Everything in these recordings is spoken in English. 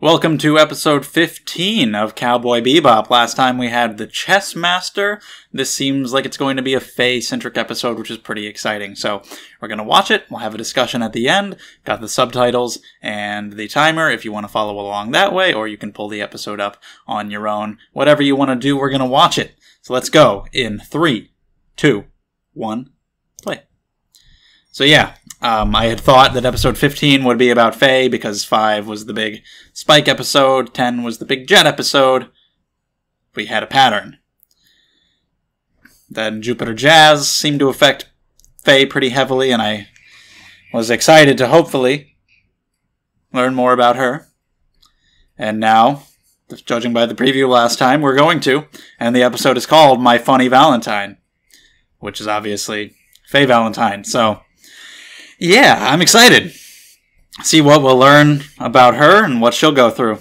Welcome to episode 15 of Cowboy Bebop. Last time we had the Chess Master. This seems like it's going to be a Faye-centric episode, which is pretty exciting. So we're going to watch it. We'll have a discussion at the end. Got the subtitles and the timer if you want to follow along that way, or you can pull the episode up on your own. Whatever you want to do, we're going to watch it. So let's go in 3, 2, 1, play. So yeah, I had thought that episode 15 would be about Faye because 5 was the big Spike episode, 10 was the big Jet episode. We had a pattern. Then Jupiter Jazz seemed to affect Faye pretty heavily, and I was excited to hopefully learn more about her. And now, judging by the preview last time, we're going to, and the episode is called My Funny Valentine, which is obviously Faye Valentine, so yeah, I'm excited. See what we'll learn about her and what she'll go through.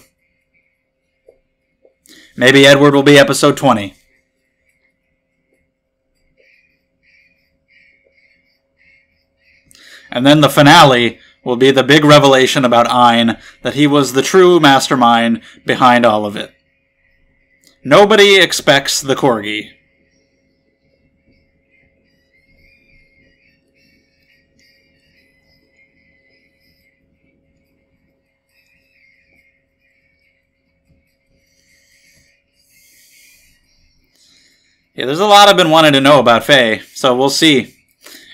Maybe Edward will be episode 20. And then the finale will be the big revelation about Ein, that he was the true mastermind behind all of it. Nobody expects the Corgi. Yeah, there's a lot I've been wanting to know about Faye, so we'll see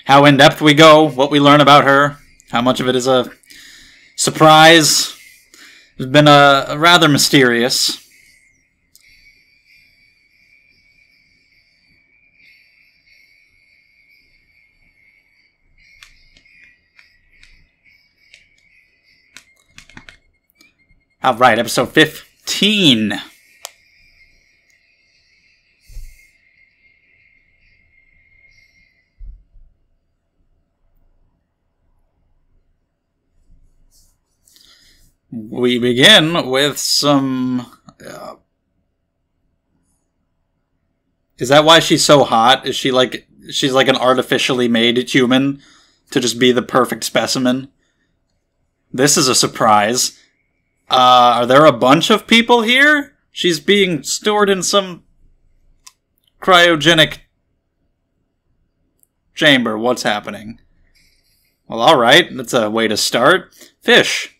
how in-depth we go, what we learn about her, how much of it is a surprise. It's been a rather mysterious. Alright, episode 15. We begin with some... is that why she's so hot? Is she like... she's like an artificially made human to just be the perfect specimen? This is a surprise. Are there a bunch of people here? She's being stored in some cryogenic chamber. What's happening? Well, alright. That's a way to start. Fish.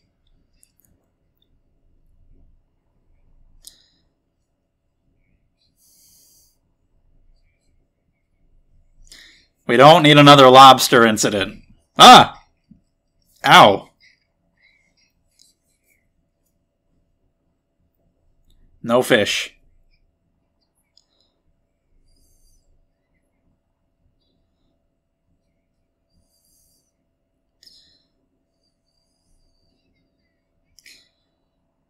We don't need another lobster incident. Ah! Ow. No fish.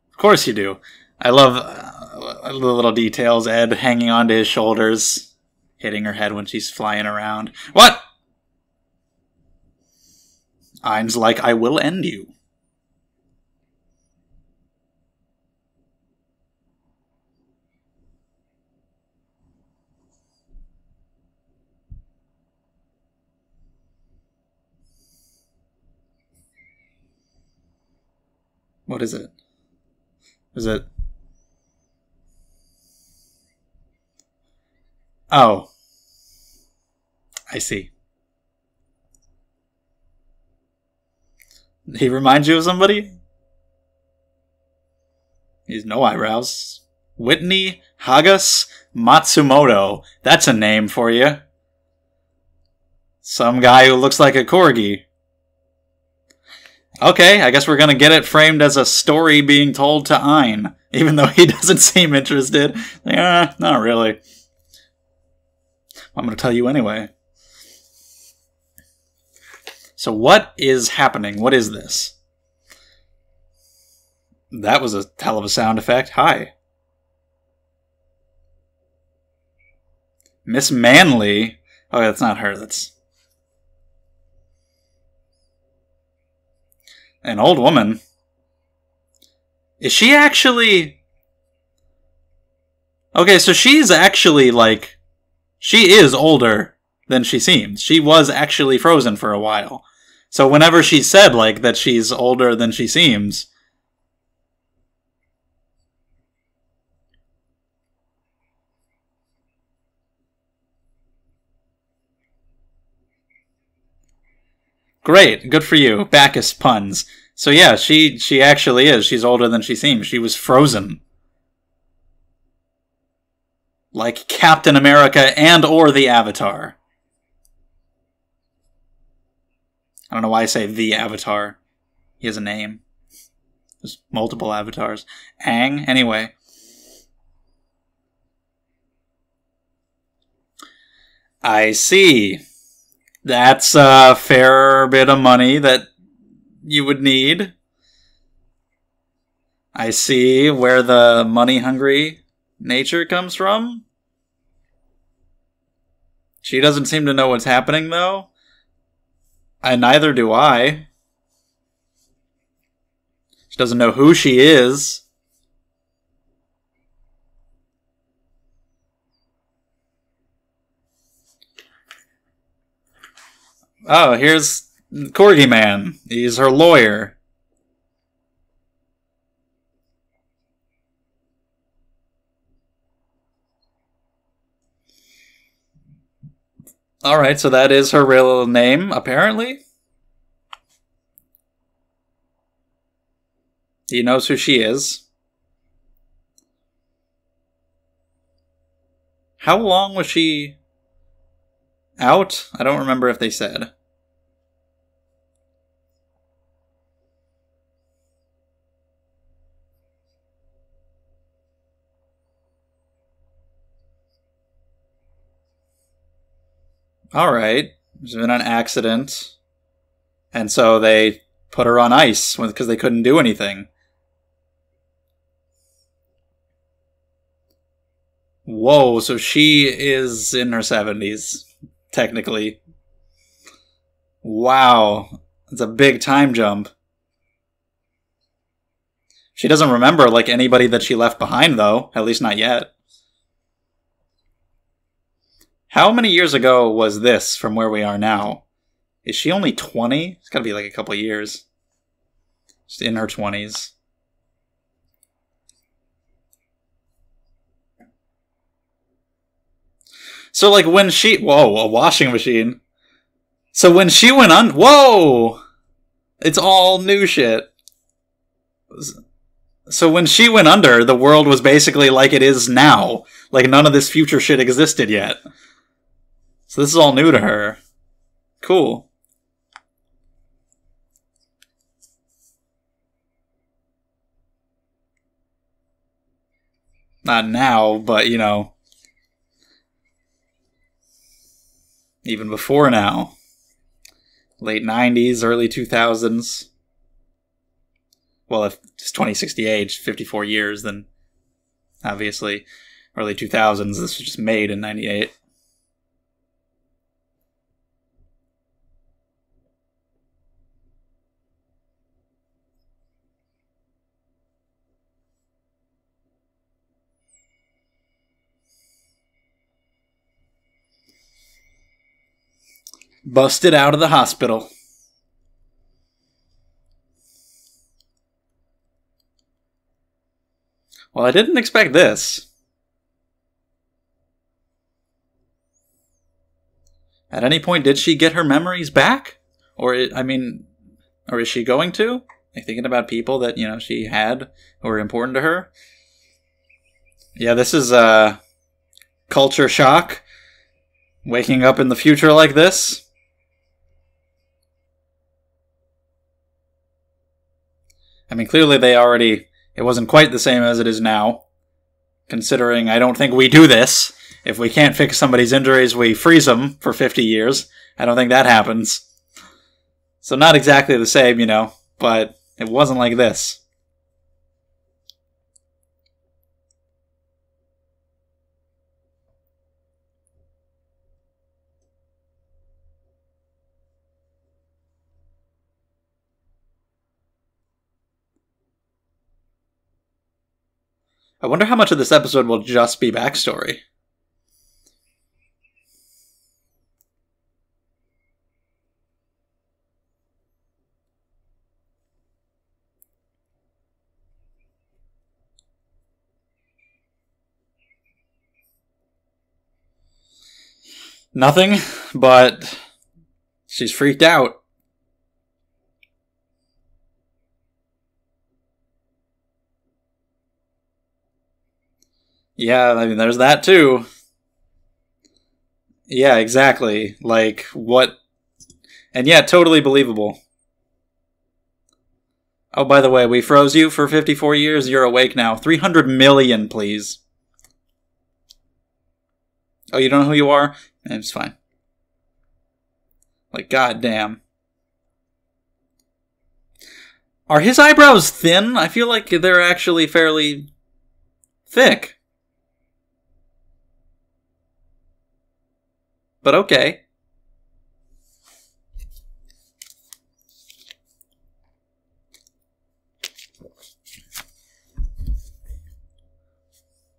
Of course you do. I love the little details. Ed hanging onto his shoulders. Hitting her head when she's flying around. What? Ein's like, I will end you. What is it? Is it... oh. I see. He reminds you of somebody? He's no eyebrows. Whitney Hagas Matsumoto. That's a name for you. Some guy who looks like a corgi. Okay, I guess we're gonna get it framed as a story being told to Ein. Even though he doesn't seem interested. Yeah, not really. I'm going to tell you anyway. So what is happening? What is this? That was a hell of a sound effect. Hi. Miss Manley. Oh, that's not her. That's an old woman. Is she actually... okay, so she's actually like... she is older than she seems. She was actually frozen for a while. So whenever she said, like, that she's older than she seems, Great, good for you. Bacchus puns. So yeah, she actually is. She's older than she seems. She was frozen. Like Captain America and or the Avatar. I don't know why I say the Avatar. He has a name. There's multiple avatars. Aang? Anyway. I see. That's a fair bit of money that you would need. I see where the money-hungry nature comes from. She doesn't seem to know what's happening, though. And neither do I. She doesn't know who she is. Oh, here's Corgi Man. He's her lawyer. Alright, so that is her real name, apparently. He knows who she is. How long was she out? I don't remember if they said. Alright. There's been an accident. And so they put her on ice because they couldn't do anything. Whoa, so she is in her 70s, technically. Wow. That's a big time jump. She doesn't remember, like, anybody that she left behind, though. At least not yet. How many years ago was this from where we are now? Is she only 20? It's gotta be like a couple of years. Just in her 20s. So, like, when she... Whoa, a washing machine. So when she went on... Whoa! It's all new shit. So when she went under, the world was basically like it is now. Like, none of this future shit existed yet. So this is all new to her. Cool. Not now, but, you know... Even before now. Late 90s, early 2000s. Well, if it's 2068, 54 years, then obviously early 2000s, this was just made in 98. Busted out of the hospital. Well, I didn't expect this. At any point, did she get her memories back? Or, or is she going to? Like, thinking about people that, you know, she had who were important to her? Yeah, this is a culture shock. Waking up in the future like this. I mean, clearly it wasn't quite the same as it is now. Considering I don't think we do this. If we can't fix somebody's injuries, we freeze them for 50 years. I don't think that happens. So not exactly the same, you know, but it wasn't like this. I wonder how much of this episode will just be backstory. Nothing, but she's freaked out. Yeah, I mean, there's that too. Yeah, exactly. Like, what? And yeah, totally believable. Oh, by the way, we froze you for 54 years. You're awake now. 300 million, please. Oh, you don't know who you are? It's fine. Like, goddamn. Are his eyebrows thin? I feel like they're actually fairly thick. But okay.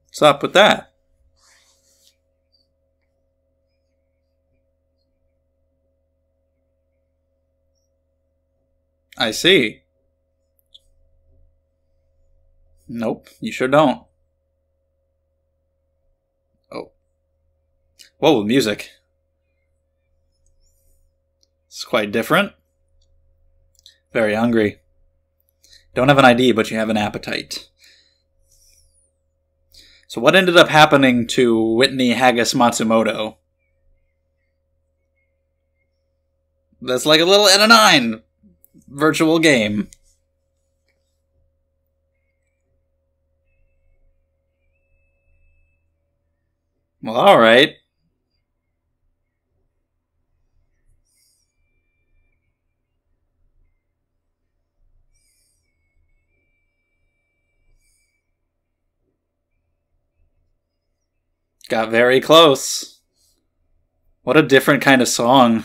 What's up with that? I see. Nope, you sure don't. Oh. Whoa, music. It's quite different. Very hungry. Don't have an ID, but you have an appetite. So what ended up happening to Whitney Haggis Matsumoto? That's like a little N9 virtual game. Well, alright. Got very close. What a different kind of song.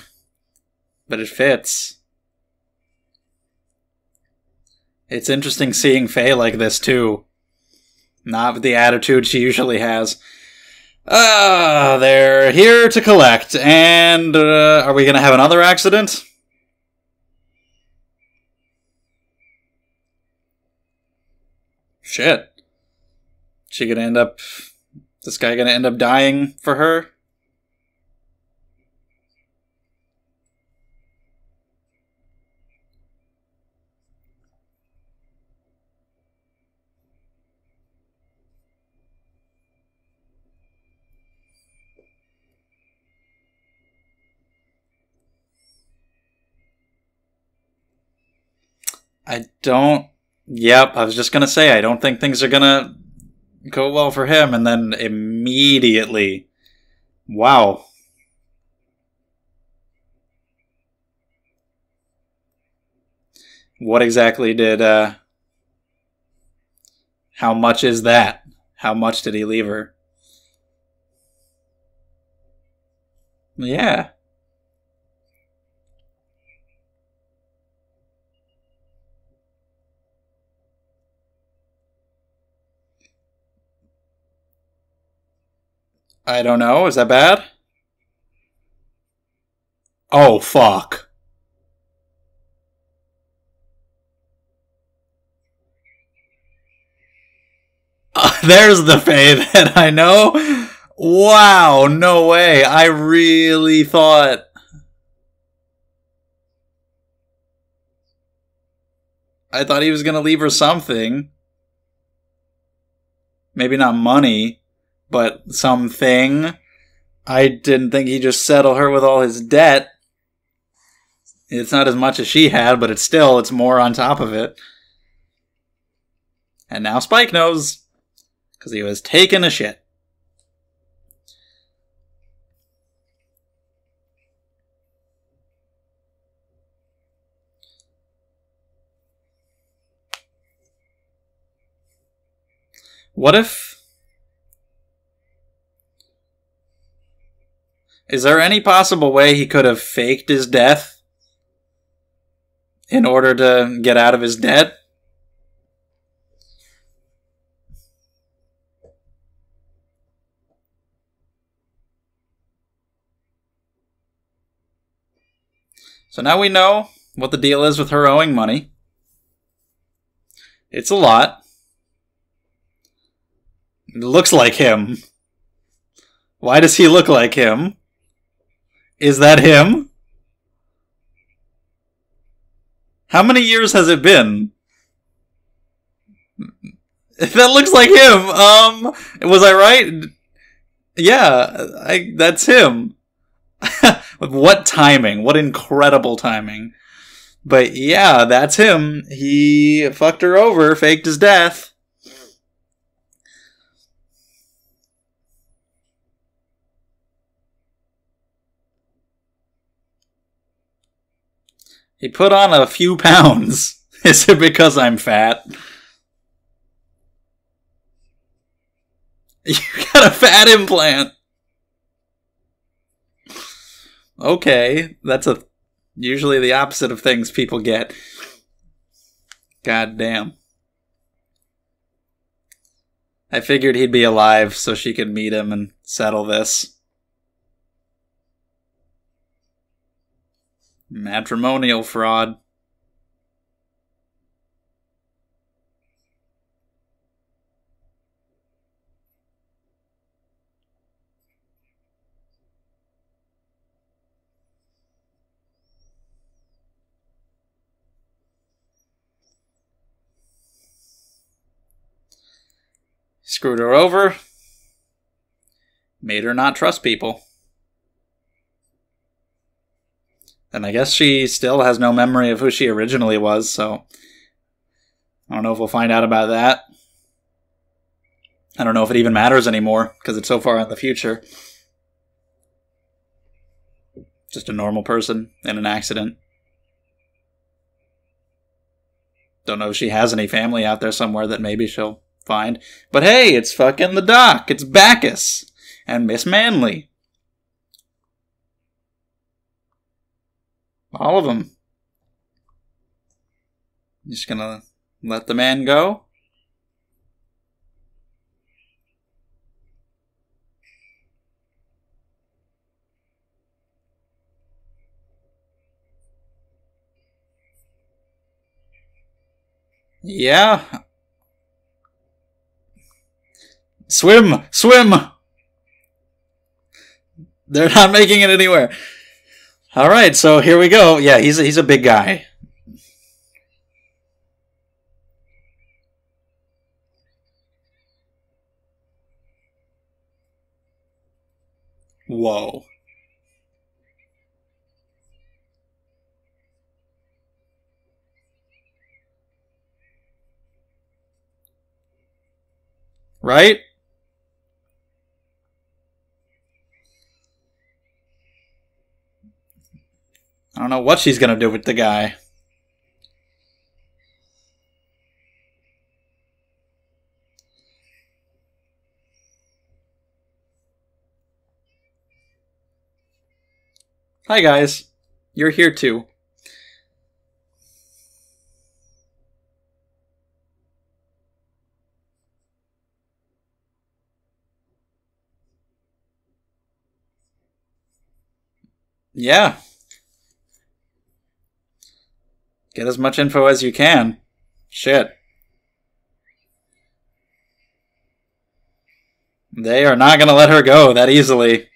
But it fits. It's interesting seeing Faye like this, too. Not with the attitude she usually has. They're here to collect. And, are we gonna have another accident? Shit. She gonna end up... This guy gonna end up dying for her? I don't... Yep, I was just gonna say, I don't think things are gonna go well for him, and then immediately... Wow. What exactly did, How much is that? How much did he leave her? Yeah. I don't know. Is that bad? Oh, fuck. There's the Faye that I know. Wow, no way. I really thought... I thought he was going to leave her something. Maybe not money, but something. I didn't think he'd just settle her with all his debt. It's not as much as she had, but it's more on top of it. And now Spike knows, because he was taking a shit. What if... Is there any possible way he could have faked his death in order to get out of his debt? So now we know what the deal is with her owing money. It's a lot. It looks like him. Why does he look like him? Is that him? How many years has it been? That looks like him. Was I right? Yeah, that's him. What timing. What incredible timing. But yeah, that's him. He fucked her over, faked his death. He put on a few pounds. Is it because I'm fat? You got a fat implant. Okay, that's usually the opposite of things people get. God damn. I figured he'd be alive so she could meet him and settle this. Matrimonial fraud. Screwed her over. Made her not trust people. And I guess she still has no memory of who she originally was, so I don't know if we'll find out about that. I don't know if it even matters anymore, because it's so far in the future. Just a normal person in an accident. Don't know if she has any family out there somewhere that maybe she'll find. But hey, it's fucking the Doc. It's Bacchus. And Miss Manley. All of them. Just gonna let the man go? Yeah. Swim! Swim! They're not making it anywhere. Alright, so here we go. Yeah, he's a big guy. Whoa. Right? I don't know what she's gonna do with the guy. Hi guys. You're here too. Yeah. Get as much info as you can. Shit. They are not gonna let her go that easily.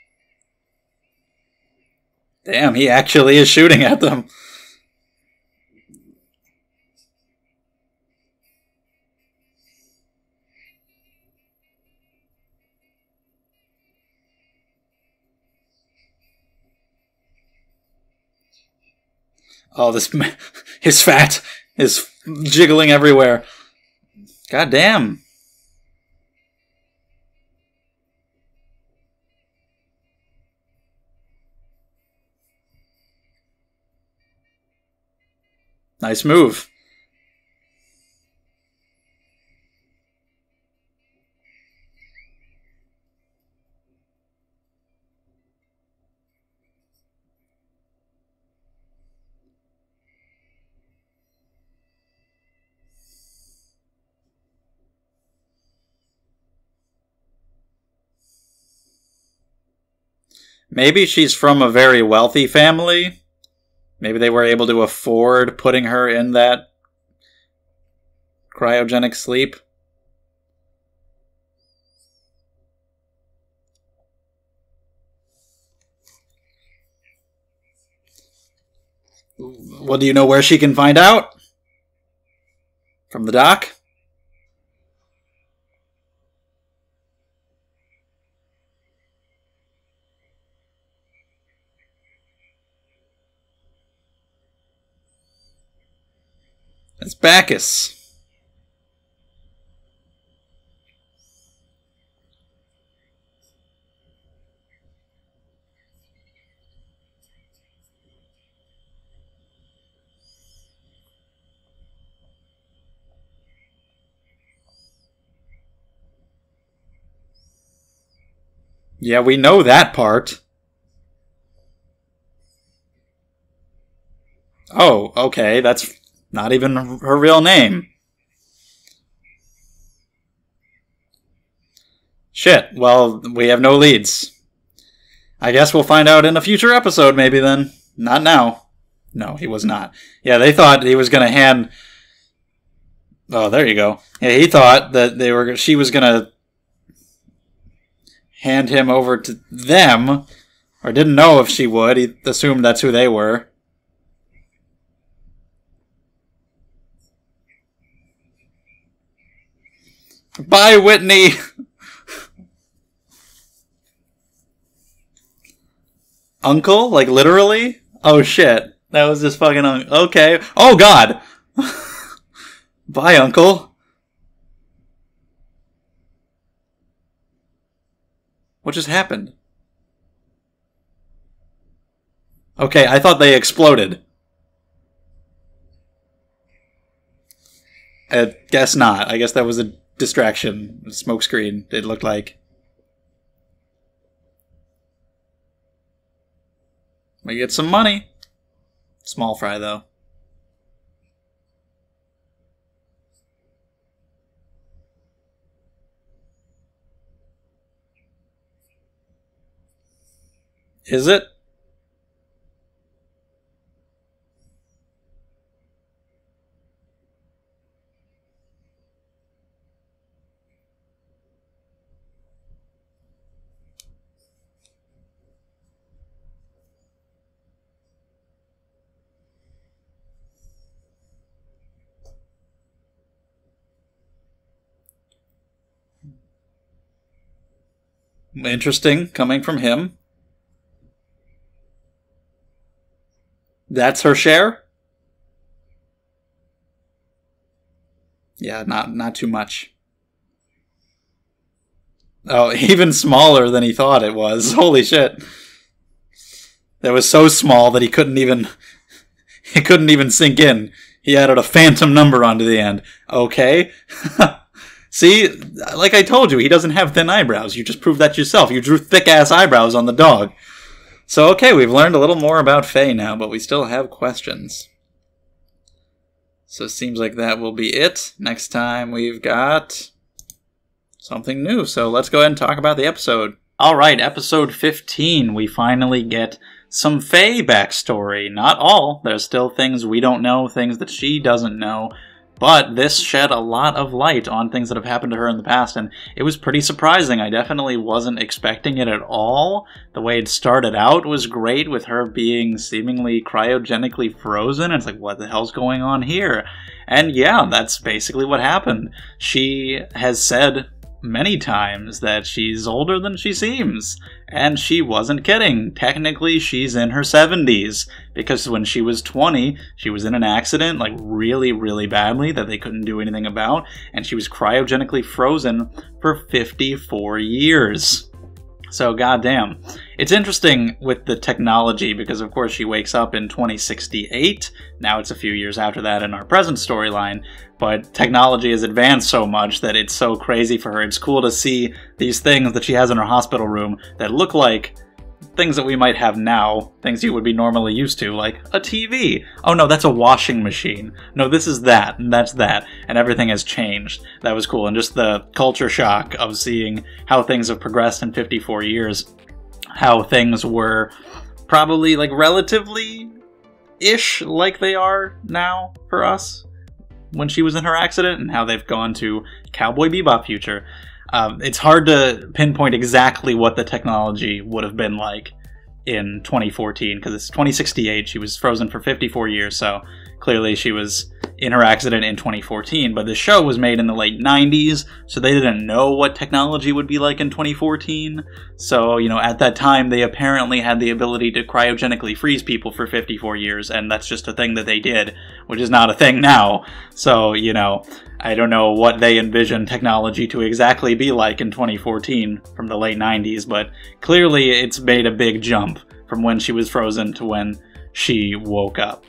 Damn, he actually is shooting at them. Oh, his fat is jiggling everywhere. God damn. Nice move. Maybe she's from a very wealthy family. Maybe they were able to afford putting her in that cryogenic sleep. Well, do you know where she can find out? From the Doc? It's Bacchus. Yeah, we know that part. Oh, okay, that's not even her real name. Shit, well, we have no leads. I guess we'll find out in a future episode, maybe then. Not now. No, he was not. Yeah, they thought he was gonna hand... Oh, there you go. Yeah, he thought that she was gonna hand him over to them, or didn't know if she would. He assumed that's who they were. Bye, Whitney! Uncle? Like, literally? Oh, shit. That was just fucking... Okay. Oh, God! Bye, Uncle. What just happened? Okay, I thought they exploded. I guess not. I guess that was a distraction. A smoke screen, it looked like. We get some money. Small fry, though. Is it? Interesting, coming from him. That's her share? Yeah, not too much. Oh, even smaller than he thought it was. Holy shit. That was so small that he couldn't even sink in. He added a phantom number onto the end. Okay. See, like I told you, he doesn't have thin eyebrows. You just proved that yourself. You drew thick-ass eyebrows on the dog. So, okay, we've learned a little more about Faye now, but we still have questions. So it seems like that will be it. Next time we've got something new. So let's go ahead and talk about the episode. Alright, episode 15. We finally get some Faye backstory. Not all. There's still things we don't know, things that she doesn't know. But this shed a lot of light on things that have happened to her in the past, and it was pretty surprising. I definitely wasn't expecting it at all. The way it started out was great, with her being seemingly cryogenically frozen. It's like, what the hell's going on here? And yeah, that's basically what happened. She has said many times that she's older than she seems, and she wasn't kidding. Technically, she's in her 70s, because when she was 20, she was in an accident, like really, really badly, that they couldn't do anything about, and she was cryogenically frozen for 54 years. So, goddamn. It's interesting with the technology, because of course she wakes up in 2068. Now it's a few years after that in our present storyline, but technology has advanced so much that it's so crazy for her. It's cool to see these things that she has in her hospital room that look like things that we might have now, things you would be normally used to, like a TV. Oh no, that's a washing machine. No, this is that, and that's that, and everything has changed. That was cool, and just the culture shock of seeing how things have progressed in 54 years, how things were probably, like, relatively-ish like they are now for us when she was in her accident, and how they've gone to Cowboy Bebop future. It's hard to pinpoint exactly what the technology would have been like in 2014, because it's 2068. She was frozen for 54 years, so clearly she was in her accident in 2014, but the show was made in the late 90s, so they didn't know what technology would be like in 2014. So, at that time, they apparently had the ability to cryogenically freeze people for 54 years, and that's just a thing that they did, which is not a thing now. So, I don't know what they envision technology to exactly be like in 2014 from the late 90s, but clearly it's made a big jump from when she was frozen to when she woke up.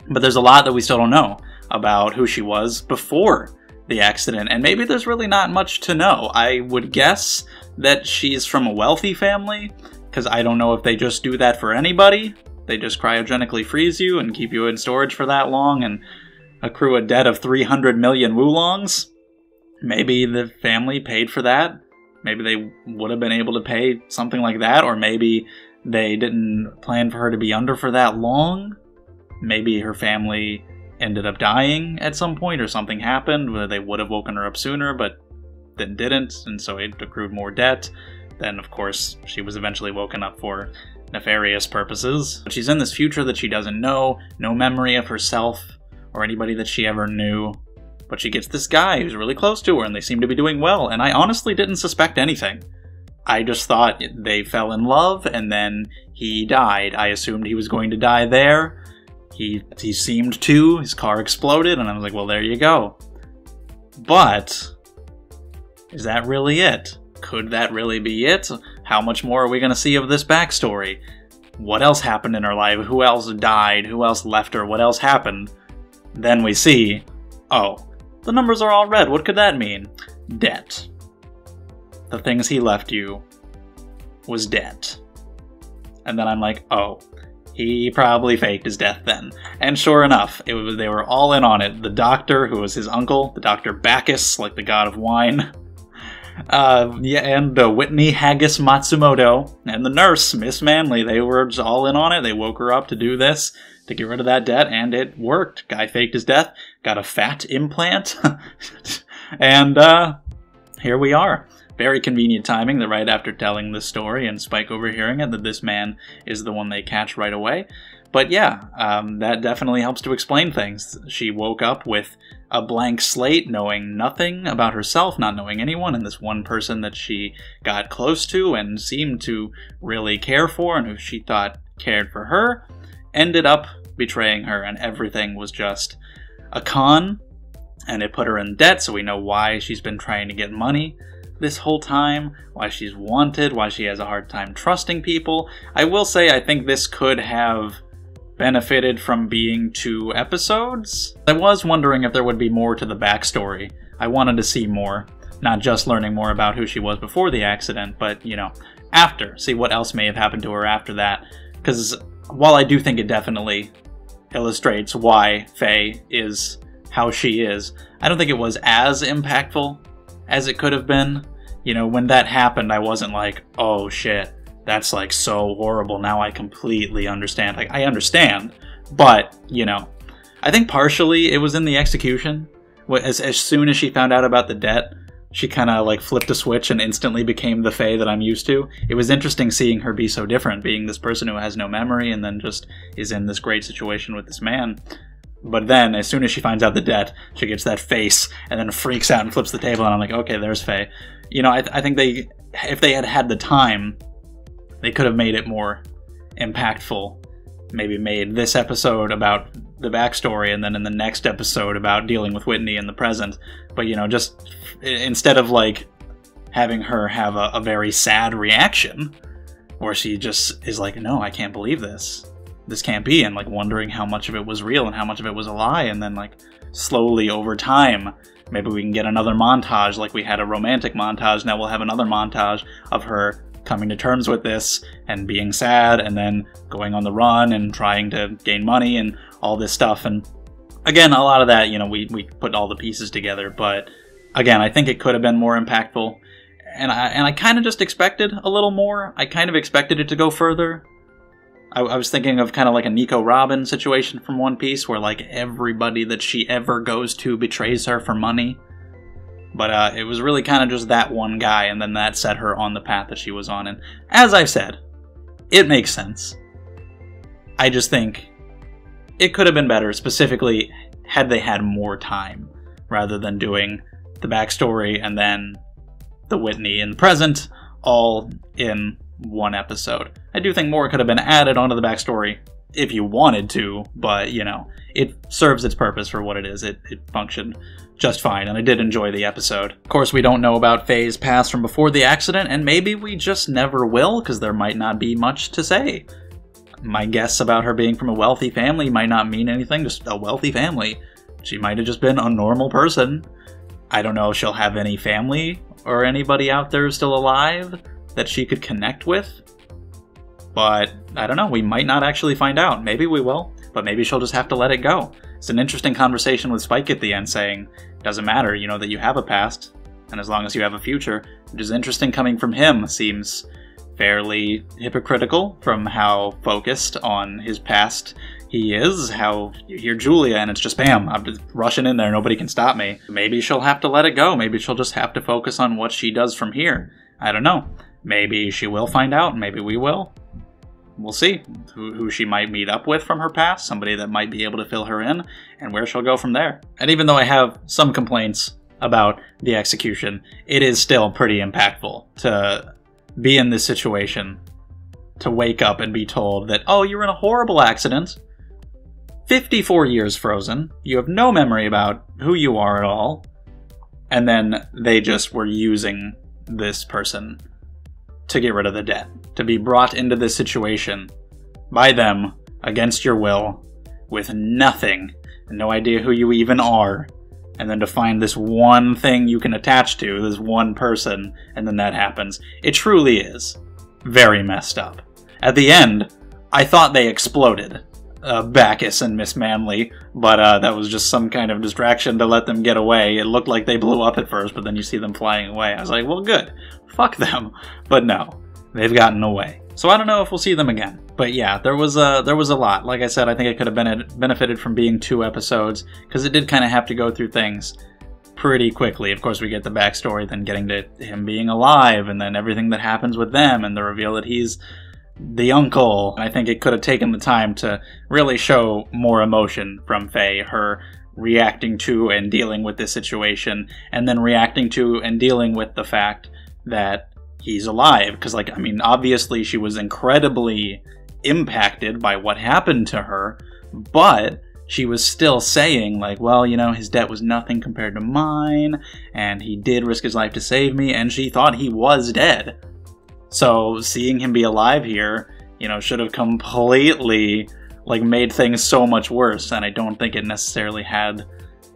But there's a lot that we still don't know about who she was before the accident, and maybe there's really not much to know. I would guess that she's from a wealthy family, because I don't know if they just do that for anybody. They just cryogenically freeze you and keep you in storage for that long and accrue a debt of 300 million wulongs. Maybe the family paid for that. Maybe they would have been able to pay something like that, or maybe they didn't plan for her to be under for that long. Maybe her family ended up dying at some point, or something happened where they would have woken her up sooner, but then didn't, and so it accrued more debt. Then, of course, she was eventually woken up for nefarious purposes. But she's in this future that she doesn't know, no memory of herself or anybody that she ever knew. But she gets this guy who's really close to her, and they seem to be doing well, and I honestly didn't suspect anything. I just thought they fell in love, and then he died. I assumed he was going to die there. He seemed to. His car exploded, and I was like, well, there you go. But is that really it? Could that really be it? How much more are we going to see of this backstory? What else happened in her life? Who else died? Who else left her? What else happened? Then we see, oh, the numbers are all red. What could that mean? Debt. The things he left you was debt. And then I'm like, oh, he probably faked his death then. And sure enough, they were all in on it. The doctor, who was his uncle, the Dr. Bacchus, like the god of wine, and Whitney Haggis Matsumoto, and the nurse, Miss Manley, they were just all in on it. They woke her up to do this, to get rid of that debt, and it worked. Guy faked his death, got a fat implant, and here we are. Very convenient timing that right after telling this story and Spike overhearing it, that this man is the one they catch right away. But yeah, that definitely helps to explain things. She woke up with a blank slate, knowing nothing about herself, not knowing anyone, and this one person that she got close to and seemed to really care for, and who she thought cared for her, ended up betraying her, and everything was just a con, and it put her in debt, so we know why she's been trying to get money this whole time, why she's wanted, why she has a hard time trusting people. I will say I think this could have benefited from being 2 episodes. I was wondering if there would be more to the backstory. I wanted to see more, not just learning more about who she was before the accident, but, after. See what else may have happened to her after that. Because while I do think it definitely illustrates why Faye is how she is, I don't think it was as impactful as it could have been. When that happened, I wasn't like, oh shit, that's like so horrible, now I completely understand. Like, I understand, but, I think partially it was in the execution. As soon as she found out about the debt, she kind of like flipped a switch and instantly became the Faye that I'm used to. It was interesting seeing her be so different, being this person who has no memory and then just is in this great situation with this man. But then, as soon as she finds out the debt, she gets that face and then freaks out and flips the table, and I'm like, okay, there's Faye. I think if they had had the time, they could have made it more impactful. Maybe made this episode about the backstory, and then in the next episode about dealing with Whitney in the present. But, just instead of, like, having her have a very sad reaction, where she just is like, no, I can't believe this. This can't be, and like wondering how much of it was real and how much of it was a lie, and then like slowly over time, maybe we can get another montage like we had a romantic montage. Now we'll have another montage of her coming to terms with this and being sad, and then going on the run and trying to gain money and all this stuff. And again, a lot of that, we put all the pieces together, but again, I think it could have been more impactful, and I kind of just expected a little more. I kind of expected it to go further. I was thinking of kind of like a Nico Robin situation from One Piece, where like everybody that she ever goes to betrays her for money. But it was really kind of just that one guy, and then that set her on the path that she was on. And as I've said, it makes sense. I just think it could have been better, specifically had they had more time, rather than doing the backstory and then the Whitney in the present, all in one episode. I do think more could have been added onto the backstory if you wanted to, but, you know, it serves its purpose for what it is. It functioned just fine, and I did enjoy the episode. Of course, we don't know about Faye's past from before the accident, and maybe we just never will, because there might not be much to say. My guess about her being from a wealthy family might not mean anything, just a wealthy family. She might have just been a normal person. I don't know if she'll have any family or anybody out there still alive that she could connect with. But, I don't know, we might not actually find out. Maybe we will, but maybe she'll just have to let it go. It's an interesting conversation with Spike at the end saying, doesn't matter, you know that you have a past, and as long as you have a future, which is interesting coming from him. Seems fairly hypocritical from how focused on his past he is. How you hear Julia and it's just bam, I'm just rushing in there, nobody can stop me. Maybe she'll have to let it go. Maybe she'll just have to focus on what she does from here. I don't know. Maybe she will find out, maybe we will. We'll see who she might meet up with from her past, somebody that might be able to fill her in, and where she'll go from there. And even though I have some complaints about the execution, it is still pretty impactful to be in this situation, to wake up and be told that, oh, you're in a horrible accident, 54 years frozen, you have no memory about who you are at all, and then they just were using this person to get rid of the debt, to be brought into this situation by them against your will, with nothing, and no idea who you even are, and then to find this one thing you can attach to, this one person, and then that happens. It truly is very messed up. At the end, I thought they exploded, Bacchus and Miss Manley, but that was just some kind of distraction to let them get away. It looked like they blew up at first, but then you see them flying away. I was like, well, good. Fuck them. But no, they've gotten away. So I don't know if we'll see them again. But yeah, there was a lot. Like I said, I think it could have benefited from being 2 episodes, because it did kind of have to go through things pretty quickly. Of course, we get the backstory, then getting to him being alive, and then everything that happens with them, and the reveal that he's the uncle. I think it could have taken the time to really show more emotion from Faye, her reacting to and dealing with this situation, and then reacting to and dealing with the fact that he's alive. Because, like, I mean, obviously she was incredibly impacted by what happened to her, but she was still saying, like, well, you know, his debt was nothing compared to mine, and he did risk his life to save me, and she thought he was dead. So seeing him be alive here, you know, should have completely, like, made things so much worse, and I don't think it necessarily had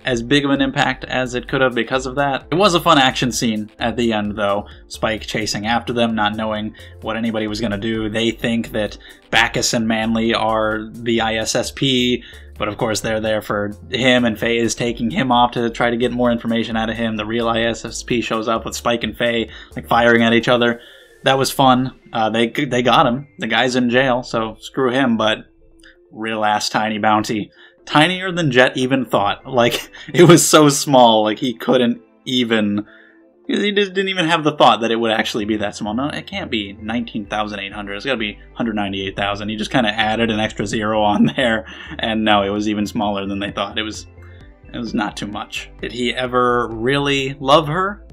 as big of an impact as it could have because of that. It was a fun action scene at the end, though. Spike chasing after them, not knowing what anybody was going to do. They think that Bacchus and Manley are the ISSP, but of course they're there for him, and Faye is taking him off to try to get more information out of him. The real ISSP shows up with Spike and Faye, like, firing at each other. That was fun. They got him. The guy's in jail, so screw him, but real ass tiny bounty. Tinier than Jet even thought. Like, it was so small, like, he couldn't even... He just didn't even have the thought that it would actually be that small. No, it can't be 19,800. It's gotta be 198,000. He just kind of added an extra 0 on there, and no, it was even smaller than they thought. It was not too much. Did he ever really love her?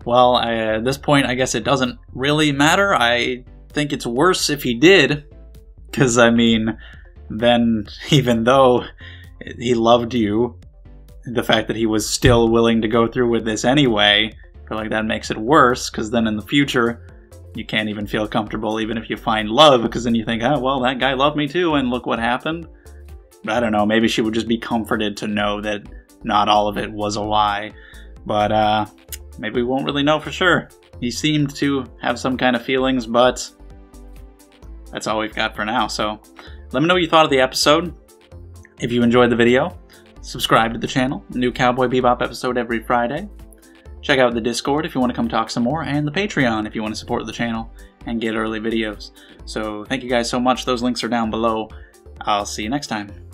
Well, at this point, I guess it doesn't really matter. I think it's worse if he did, because, I mean, then even though he loved you, the fact that he was still willing to go through with this anyway, I feel like that makes it worse, because then in the future, you can't even feel comfortable even if you find love, because then you think, oh, well, that guy loved me too, and look what happened. I don't know, maybe she would just be comforted to know that not all of it was a lie, but, maybe we won't really know for sure. He seemed to have some kind of feelings, but that's all we've got for now. So let me know what you thought of the episode. If you enjoyed the video, subscribe to the channel. New Cowboy Bebop episode every Friday. Check out the Discord if you want to come talk some more, and the Patreon if you want to support the channel and get early videos. So thank you guys so much. Those links are down below. I'll see you next time.